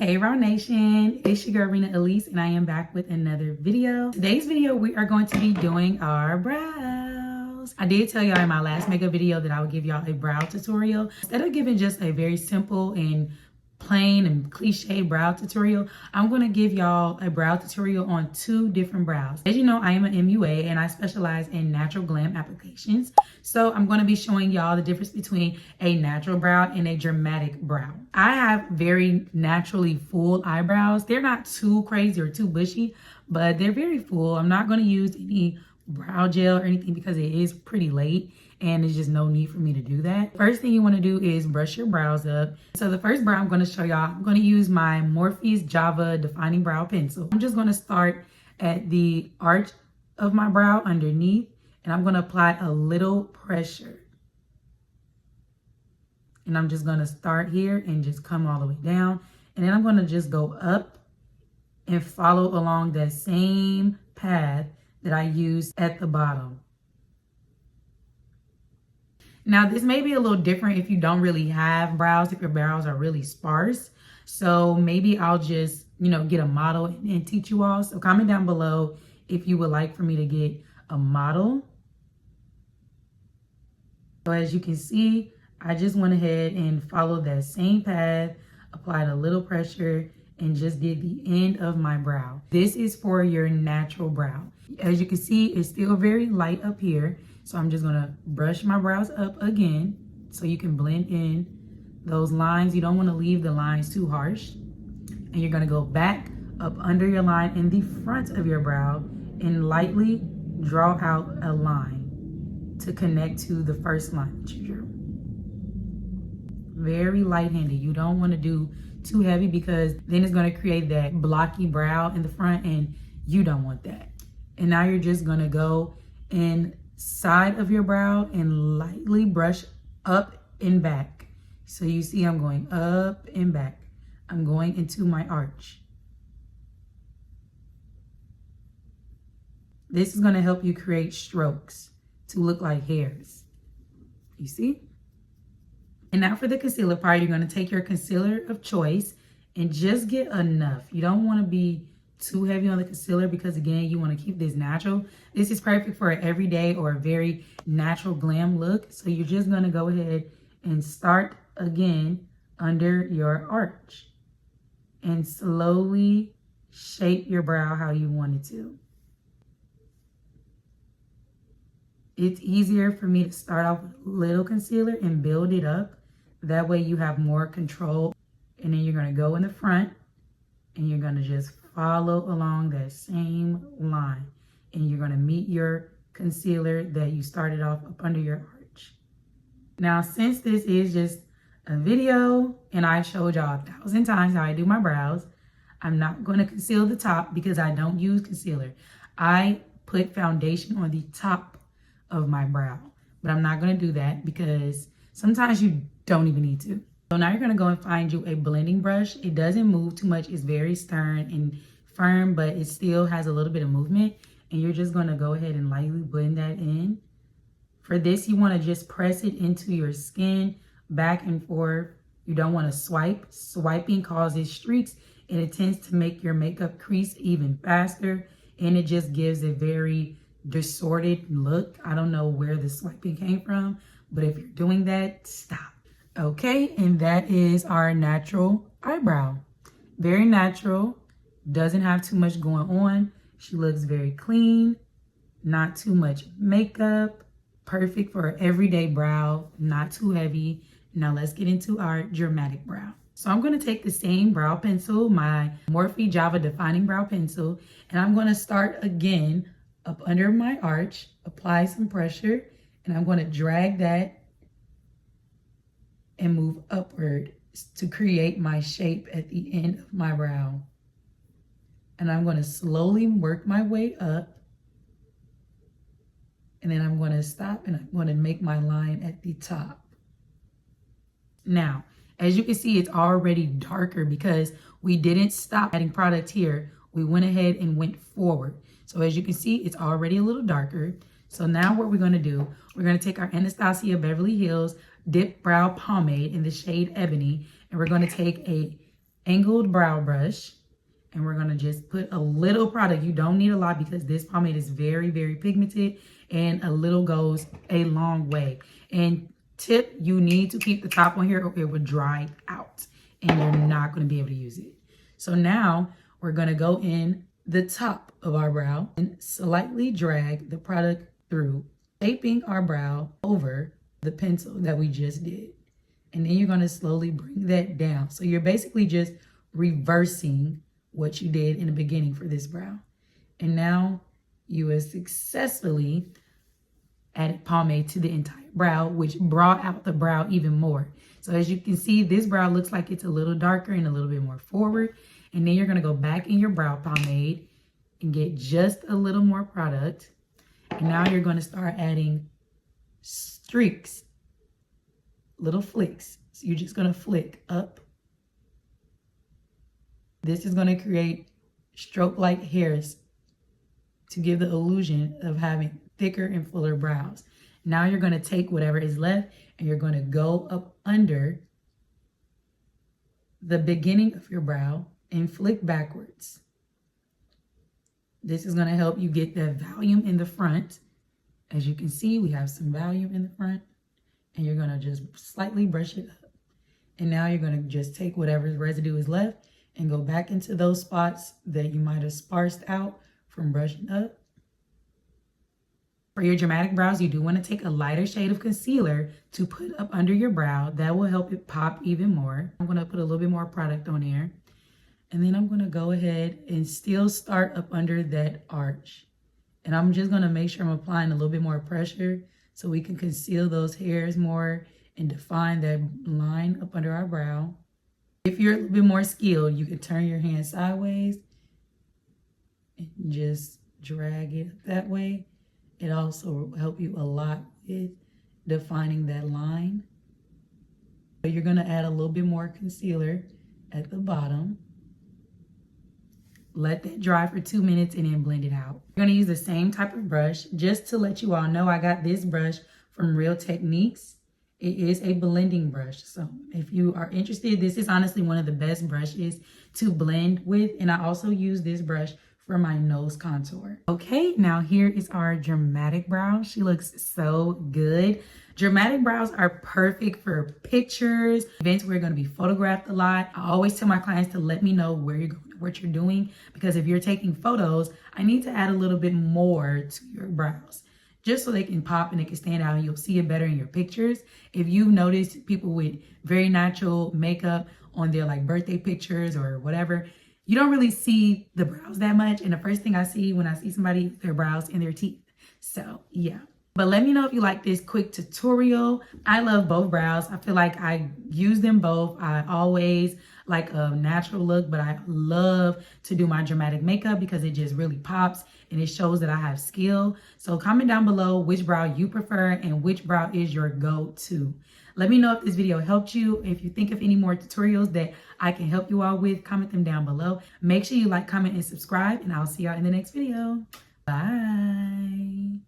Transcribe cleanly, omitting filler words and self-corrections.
Hey Raw Nation, it's your girl Rena Elise and I am back with another video. Today's video we are going to be doing our brows. I did tell y'all in my last makeup video that I would give y'all a brow tutorial. Instead of giving just a very simple and plain and cliche brow tutorial, I'm going to give y'all a brow tutorial on two different brows. As you know, I am an MUA and I specialize in natural glam applications. So I'm going to be showing y'all the difference between a natural brow and a dramatic brow. I have very naturally full eyebrows. They're not too crazy or too bushy, but they're very full. I'm not going to use any brow gel or anything because it is pretty late and there's just no need for me to do that. First thing you want to do is brush your brows up. So the first brow I'm going to show y'all, I'm going to use my Morphe Java Defining Brow Pencil. I'm just going to start at the arch of my brow underneath and I'm going to apply a little pressure. And I'm just going to start here and just come all the way down. And then I'm going to just go up and follow along that same path that I used at the bottom. Now, this may be a little different if you don't really have brows, if your brows are really sparse. So maybe I'll just, get a model and teach you all. So comment down below if you would like for me to get a model. So as you can see, I just went ahead and followed that same path, applied a little pressure, and just did the end of my brow. This is for your natural brow. As you can see, it's still very light up here. So I'm just gonna brush my brows up again so you can blend in those lines. You don't wanna leave the lines too harsh. And you're gonna go back up under your line in the front of your brow and lightly draw out a line to connect to the first line that you drew. Very light-handed. You don't wanna do too heavy because then it's gonna create that blocky brow in the front and you don't want that. And now you're just gonna go in side of your brow and lightly brush up and back. So you see I'm going up and back. I'm going into my arch. This is going to help you create strokes to look like hairs. You see? And now for the concealer part, you're going to take your concealer of choice and just get enough. You don't want to be too heavy on the concealer because again, you want to keep this natural. This is perfect for an everyday or a very natural glam look. So you're just going to go ahead and start again under your arch and slowly shape your brow how you want it to. It's easier for me to start off with a little concealer and build it up. That way you have more control. And then you're going to go in the front and you're going to just follow along that same line and you're going to meet your concealer that you started off up under your arch. Now, since this is just a video and I showed y'all 1,000 times how I do my brows, I'm not going to conceal the top because I don't use concealer. I put foundation on the top of my brow, but I'm not going to do that because sometimes you don't even need to. So now you're going to go and find you a blending brush. It doesn't move too much. It's very stern and firm, but it still has a little bit of movement. And you're just going to go ahead and lightly blend that in. For this, you want to just press it into your skin back and forth. You don't want to swipe. Swiping causes streaks and it tends to make your makeup crease even faster. And it just gives a very distorted look. I don't know where the swiping came from, but if you're doing that, stop. Okay, and that is our natural eyebrow. Very natural, doesn't have too much going on. She looks very clean, not too much makeup. Perfect for an everyday brow, not too heavy. Now let's get into our dramatic brow. So I'm gonna take the same brow pencil, my Morphe Java Defining Brow Pencil, and I'm gonna start again up under my arch, apply some pressure, and I'm gonna drag that and move upward to create my shape at the end of my brow. And I'm going to slowly work my way up. And then I'm going to stop and I'm going to make my line at the top. Now, as you can see, it's already darker because we didn't stop adding product here. We went ahead and went forward. So as you can see, it's already a little darker. So now what we're going to do, we're going to take our Anastasia Beverly Hills Dip Brow Pomade in the shade Ebony, and we're going to take angled brow brush. And we're going to just put a little product. You don't need a lot because this pomade is very, very pigmented, and a little goes a long way. And tip, you need to keep the top on here or it will dry out and you're not going to be able to use it. So now we're going to go in the top of our brow and slightly drag the product through, shaping our brow over the pencil that we just did. And then you're going to slowly bring that down. So you're basically just reversing what you did in the beginning for this brow. And now you have successfully added pomade to the entire brow, which brought out the brow even more. So as you can see, this brow looks like it's a little darker and a little bit more forward. And then you're going to go back in your brow pomade and get just a little more product. And now you're going to start adding streaks, little flicks. So you're just going to flick up. This is going to create stroke-like hairs to give the illusion of having thicker and fuller brows. Now you're going to take whatever is left and you're going to go up under the beginning of your brow and flick backwards. This is going to help you get that volume in the front. As you can see, we have some volume in the front, and you're going to just slightly brush it up. And now you're going to just take whatever residue is left and go back into those spots that you might have sparsed out from brushing up. For your dramatic brows, you do want to take a lighter shade of concealer to put up under your brow. That will help it pop even more. I'm going to put a little bit more product on here. And then I'm going to go ahead and still start up under that arch. And I'm just going to make sure I'm applying a little bit more pressure so we can conceal those hairs more and define that line up under our brow. If you're a little bit more skilled, you can turn your hand sideways and just drag it that way. It also will help you a lot with defining that line. So you're going to add a little bit more concealer at the bottom. Let that dry for 2 minutes and then blend it out. You're going to use the same type of brush. Just to let you all know, I got this brush from Real Techniques. It is a blending brush. So if you are interested, this is honestly one of the best brushes to blend with. And I also use this brush for my nose contour. Okay, now here is our dramatic brow. She looks so good. Dramatic brows are perfect for pictures, events where you're going to be photographed a lot. I always tell my clients to let me know where you're going, what you're doing, because if you're taking photos, I need to add a little bit more to your brows just so they can pop and they can stand out and you'll see it better in your pictures. If you've noticed people with very natural makeup on their like birthday pictures or whatever, you don't really see the brows that much. And the first thing I see when I see somebody is their brows and their teeth. So yeah. But let me know if you like this quick tutorial. I love both brows. I feel like I use them both. I always like a natural look, but I love to do my dramatic makeup because it just really pops and it shows that I have skill. So comment down below which brow you prefer and which brow is your go-to. Let me know if this video helped you. If you think of any more tutorials that I can help you all with, comment them down below. Make sure you like, comment, and subscribe, and I'll see y'all in the next video. Bye.